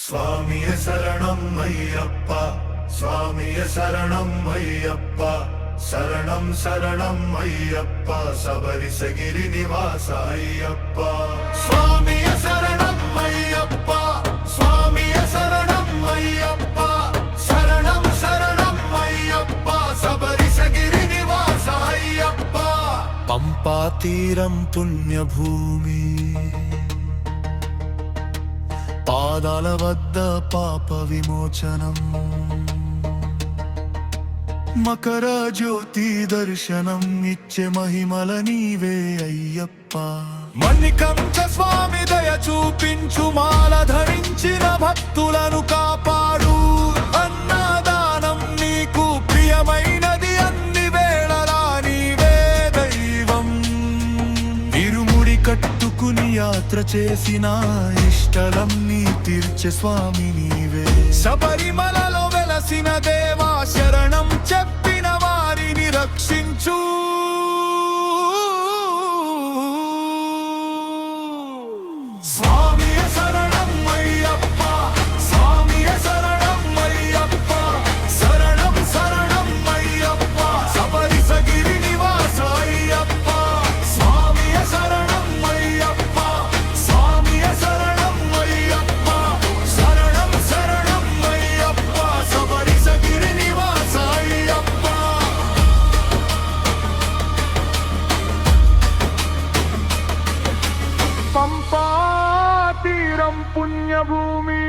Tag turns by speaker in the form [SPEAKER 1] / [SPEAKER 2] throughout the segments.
[SPEAKER 1] స్వామియే శరణం అయ్యప్ప, స్వామియే శరణం అయ్యప్ప, శరణం శరణం అయ్యప్ప, శబరిశగిరి నివాస అయ్యప్ప. స్వామియే శరణం అయ్యప్ప, స్వామియే శరణం అయ్యప్ప, శరణం శరణం అయ్యప్ప, శబరిశగిరి నివాస అయ్యప్ప. పంపా తీరం పుణ్యభూమి, పాదాల వద్ద పాప విమోచనం, మకర జ్యోతి దర్శనం ఇచ్చే మహిమల నీవే అయ్యప్ప. మణికంఠ స్వామి దయ చూపించు, మాల ధరించిన భక్తులను కాపాడు. అన్నదానం నీకు ప్రియమైనది, అన్ని వేళలా నీవే దైవం. ఇరుముడి కట్టుకుని యాత్ర చేసిన ఇష్టలన్నీ తీర్చే స్వామి నీవే. శబరిమలలో వెలసిన దేవా, శరణం చెప్పిన వారిని రక్షించు. స్వామియే శరణం అయ్యప్ప, స్వామియే శరణం అయ్యప్ప, శరణం శరణం అయ్యప్ప, శబరిశగిరి నివాస అయ్యప్ప. స్వామియే శరణం అయ్యప్ప, స్వామియే శరణం అయ్యప్ప, శరణం శరణం అయ్యప్ప, శబరిశగిరి నివాస అయ్యప్ప. పంపా తీరం పుణ్యభూమి,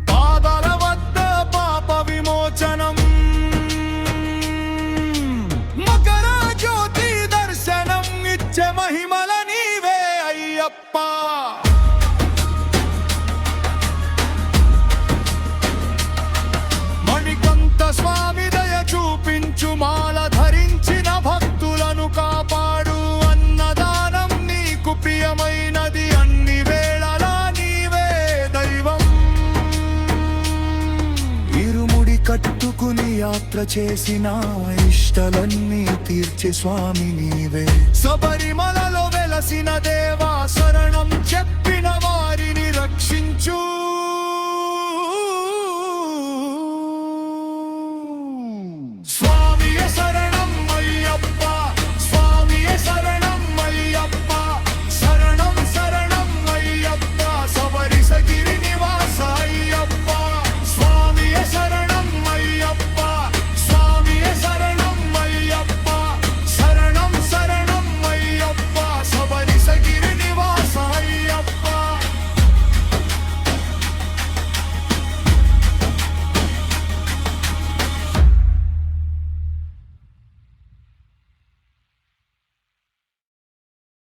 [SPEAKER 1] పాదాల వద్ద పాప విమోచనం, మకర జ్యోతి దర్శనం ఇచ్చే మహిమల నీవే అయ్యప్ప. మణికంఠ స్వామి దయ చూపించు, మాల ధరించిన భక్తులను కాపాడు. అన్నదానం నీకు ప్రియమైనది, అన్ని వేళలా నీవే దైవం. ఇరుముడి కట్టుకుని యాత్ర చేసిన ఇష్టలన్నీ తీర్చే స్వామి నీవే. శబరిమలలో వెలసిన దేవా, శరణం చెప్పిన